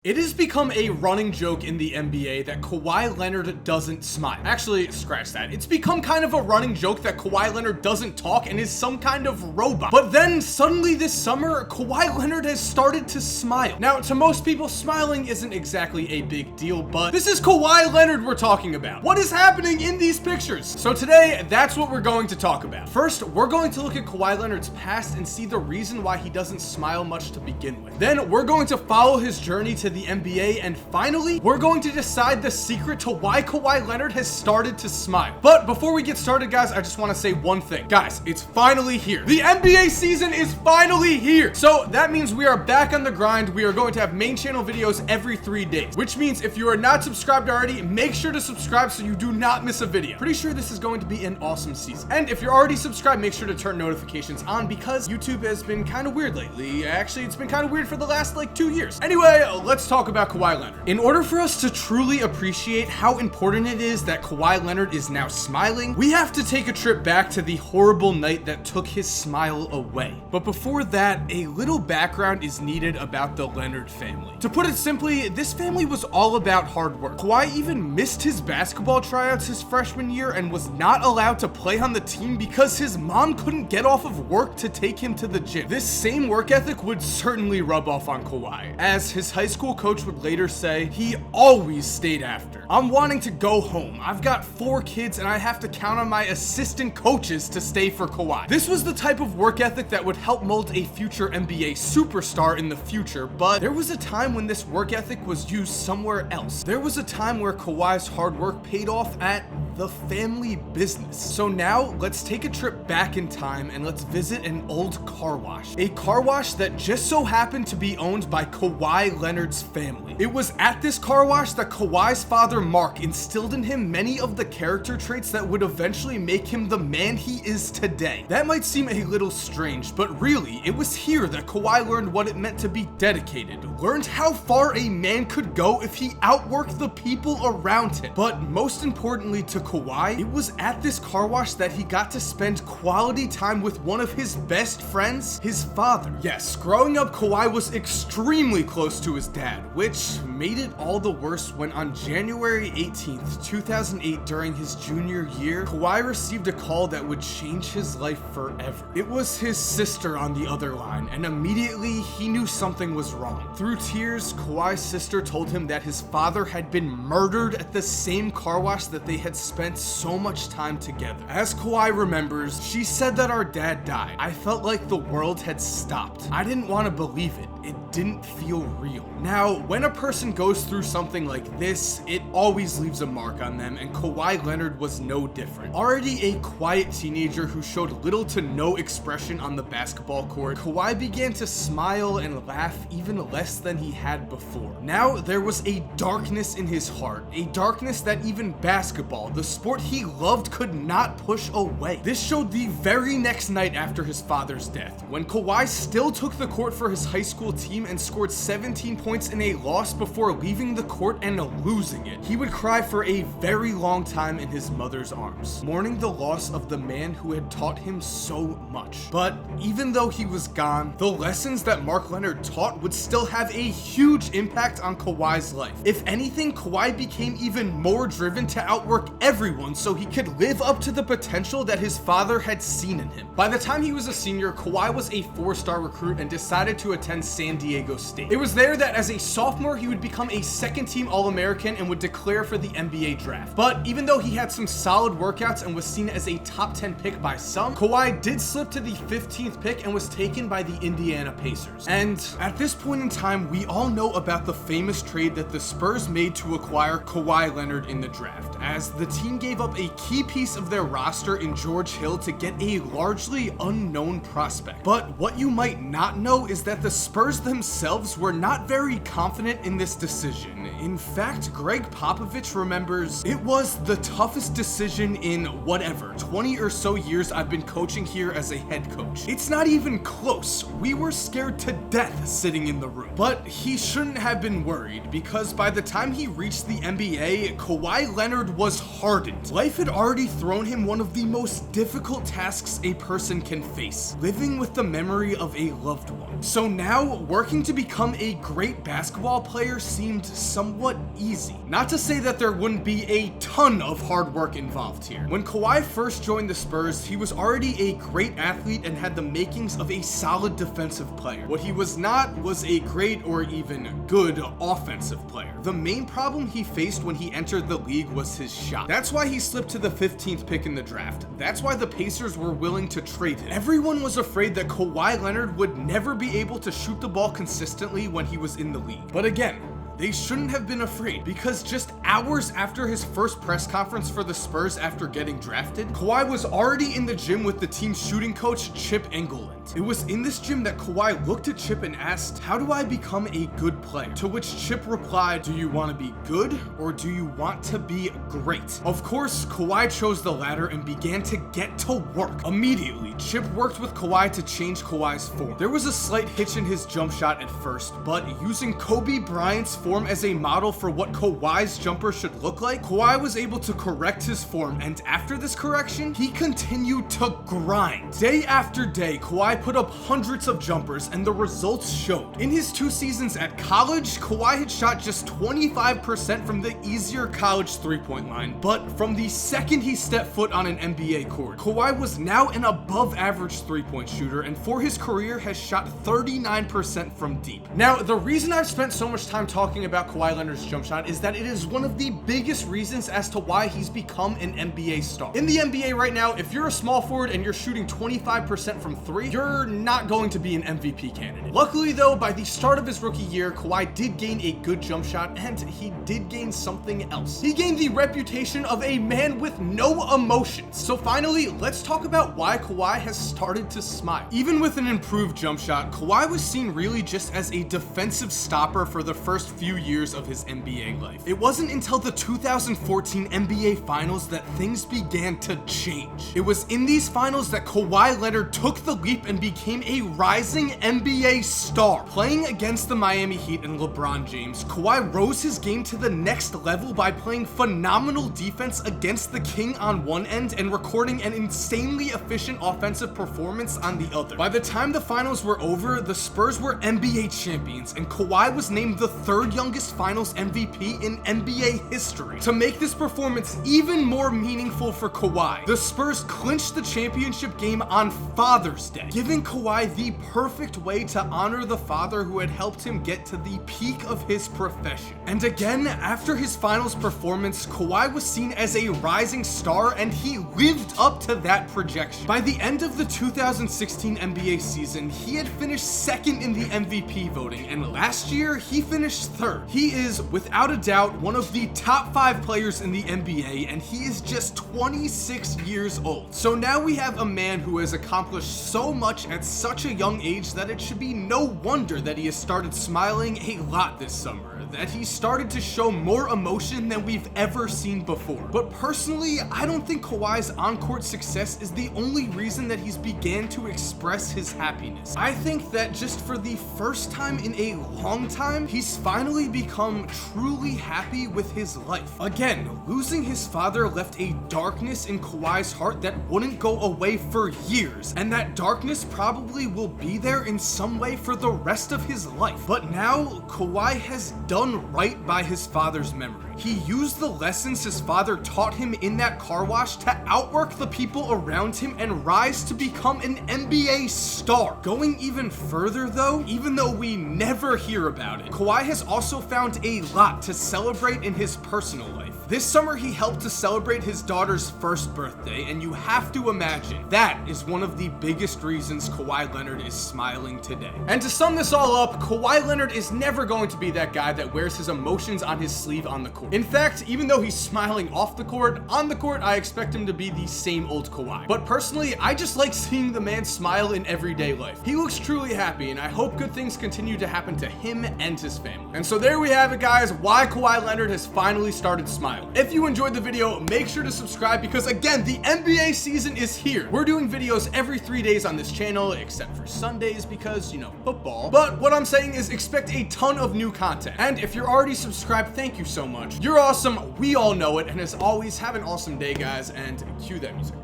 It has become a running joke in the NBA that Kawhi Leonard doesn't smile. Actually, scratch that. It's become kind of a running joke that Kawhi Leonard doesn't talk and is some kind of robot. But then suddenly this summer, Kawhi Leonard has started to smile. Now, to most people, smiling isn't exactly a big deal, but this is Kawhi Leonard we're talking about. What is happening in these pictures? So today, that's what we're going to talk about. First, we're going to look at Kawhi Leonard's past and see the reason why he doesn't smile much to begin with. Then we're going to follow his journey to the NBA, and finally, we're going to decide the secret to why Kawhi Leonard has started to smile. But before we get started, guys, I just want to say one thing. Guys, it's finally here. The NBA season is finally here. So that means we are back on the grind. We are going to have main channel videos every 3 days, which means if you are not subscribed already, make sure to subscribe so you do not miss a video. Pretty sure this is going to be an awesome season. And if you're already subscribed, make sure to turn notifications on because YouTube has been kind of weird lately. Actually, it's been kind of weird for the last 2 years. Anyway, let's talk about Kawhi Leonard. In order for us to truly appreciate how important it is that Kawhi Leonard is now smiling, we have to take a trip back to the horrible night that took his smile away. But before that, a little background is needed about the Leonard family. To put it simply, this family was all about hard work. Kawhi even missed his basketball tryouts his freshman year and was not allowed to play on the team because his mom couldn't get off of work to take him to the gym. This same work ethic would certainly rub off on Kawhi. As his high school coach would later say, he always stayed after. I'm wanting to go home. I've got 4 kids and I have to count on my assistant coaches to stay for Kawhi. This was the type of work ethic that would help mold a future NBA superstar in the future, but there was a time when this work ethic was used somewhere else. There was a time where Kawhi's hard work paid off at the family business. So now let's take a trip back in time and let's visit an old car wash. A car wash that just so happened to be owned by Kawhi Leonard's family. It was at this car wash that Kawhi's father Mark instilled in him many of the character traits that would eventually make him the man he is today. That might seem a little strange, but really, it was here that Kawhi learned what it meant to be dedicated, learned how far a man could go if he outworked the people around him. But most importantly to Kawhi, it was at this car wash that he got to spend quality time with one of his best friends, his father. Yes, growing up, Kawhi was extremely close to his dad, which made it all the worse when on January 18th, 2008, during his junior year, Kawhi received a call that would change his life forever. It was his sister on the other line, and immediately he knew something was wrong. Through tears, Kawhi's sister told him that his father had been murdered at the same car wash that they had spent so much time together. As Kawhi remembers, she said that our dad died. I felt like the world had stopped. I didn't want to believe it. It didn't feel real. Now, when a person goes through something like this, it always leaves a mark on them, and Kawhi Leonard was no different. Already a quiet teenager who showed little to no expression on the basketball court, Kawhi began to smile and laugh even less than he had before. Now, there was a darkness in his heart, a darkness that even basketball, the sport he loved, could not push away. This showed the very next night after his father's death, when Kawhi still took the court for his high school team and scored 17 points in a loss before leaving the court and losing it. He would cry for a very long time in his mother's arms, mourning the loss of the man who had taught him so much. But even though he was gone, the lessons that Mark Leonard taught would still have a huge impact on Kawhi's life. If anything, Kawhi became even more driven to outwork everyone so he could live up to the potential that his father had seen in him. By the time he was a senior, Kawhi was a 4-star recruit and decided to attend San Diego State. It was there that as a sophomore, he would become a second-team All-American and would declare for the NBA draft. But even though he had some solid workouts and was seen as a top 10 pick by some, Kawhi did slip to the 15th pick and was taken by the Indiana Pacers. And at this point in time, we all know about the famous trade that the Spurs made to acquire Kawhi Leonard in the draft, as the team gave up a key piece of their roster in George Hill to get a largely unknown prospect. But what you might not know is that the Spurs themselves were not very confident in this decision. In fact, Greg Popovich remembers, "It was the toughest decision in whatever, 20 or so years I've been coaching here as a head coach. It's not even close. We were scared to death sitting in the room." But he shouldn't have been worried, because by the time he reached the NBA, Kawhi Leonard was hardened. Life had already thrown him one of the most difficult tasks a person can face, living with the memory of a loved one. So now, working to become a great basketball player seemed somewhat easy. Not to say that there wouldn't be a ton of hard work involved here. When Kawhi first joined the Spurs, he was already a great athlete and had the makings of a solid defensive player. What he was not was a great or even good offensive player. The main problem he faced when he entered the league was his shot. That's why he slipped to the 15th pick in the draft. That's why the Pacers were willing to trade him. Everyone was afraid that Kawhi Leonard would never be able to shoot the ball consistently when he was in the league. But again, they shouldn't have been afraid, because just hours after his first press conference for the Spurs after getting drafted, Kawhi was already in the gym with the team's shooting coach, Chip Engelland. It was in this gym that Kawhi looked at Chip and asked, "How do I become a good player?" To which Chip replied, "Do you want to be good or do you want to be great?" Of course, Kawhi chose the latter and began to get to work. Immediately, Chip worked with Kawhi to change Kawhi's form. There was a slight hitch in his jump shot at first, but using Kobe Bryant's form as a model for what Kawhi's jumper should look like, Kawhi was able to correct his form, and after this correction, he continued to grind. Day after day, Kawhi put up hundreds of jumpers, and the results showed. In his 2 seasons at college, Kawhi had shot just 25% from the easier college three-point line, but from the second he stepped foot on an NBA court, Kawhi was now an above-average three-point shooter, and for his career has shot 39% from deep. Now, the reason I've spent so much time talking about Kawhi Leonard's jump shot is that it is one of the biggest reasons as to why he's become an NBA star. In the NBA right now, if you're a small forward and you're shooting 25% from 3, you're not going to be an MVP candidate. Luckily though, by the start of his rookie year, Kawhi did gain a good jump shot, and he did gain something else. He gained the reputation of a man with no emotions. So finally, let's talk about why Kawhi has started to smile. Even with an improved jump shot, Kawhi was seen really just as a defensive stopper for the first few years of his NBA life. It wasn't until the 2014 NBA Finals that things began to change. It was in these finals that Kawhi Leonard took the leap and became a rising NBA star. Playing against the Miami Heat and LeBron James, Kawhi rose his game to the next level by playing phenomenal defense against the King on one end and recording an insanely efficient offensive performance on the other. By the time the finals were over, the Spurs were NBA champions, and Kawhi was named the 3rd youngest finals MVP in NBA history. To make this performance even more meaningful for Kawhi, the Spurs clinched the championship game on Father's Day, giving Kawhi the perfect way to honor the father who had helped him get to the peak of his profession. And again, after his finals performance, Kawhi was seen as a rising star, and he lived up to that projection. By the end of the 2016 NBA season, he had finished 2nd in the MVP voting, and last year he finished 3rd. He is, without a doubt, one of the top 5 players in the NBA, and he is just 26 years old. So now we have a man who has accomplished so much at such a young age that it should be no wonder that he has started smiling a lot this summer, that he started to show more emotion than we've ever seen before. But personally, I don't think Kawhi's on-court success is the only reason that he's began to express his happiness. I think that just for the first time in a long time, he's finally become truly happy with his life. Again, losing his father left a darkness in Kawhi's heart that wouldn't go away for years, and that darkness probably will be there in some way for the rest of his life. But now, Kawhi has done right by his father's memory. He used the lessons his father taught him in that car wash to outwork the people around him and rise to become an NBA star. Going even further though, even though we never hear about it, Kawhi has also found a lot to celebrate in his personal life. This summer he helped to celebrate his daughter's 1st birthday, and you have to imagine that is one of the biggest reasons Kawhi Leonard is smiling today. And to sum this all up, Kawhi Leonard is never going to be that guy that wears his emotions on his sleeve on the court. In fact, even though he's smiling off the court, on the court I expect him to be the same old Kawhi. But personally, I just like seeing the man smile in everyday life. He looks truly happy, and I hope good things continue to happen to him and his family. And so there we have it, guys, why Kawhi Leonard has finally started smiling. If you enjoyed the video, make sure to subscribe, because again, the NBA season is here. We're doing videos every 3 days on this channel, except for Sundays because, you know, football. But what I'm saying is expect a ton of new content. And if you're already subscribed, thank you so much. You're awesome. We all know it. And as always, have an awesome day, guys, and cue that music.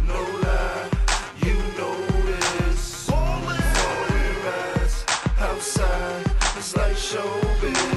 No lie, you know it's falling. like showbiz.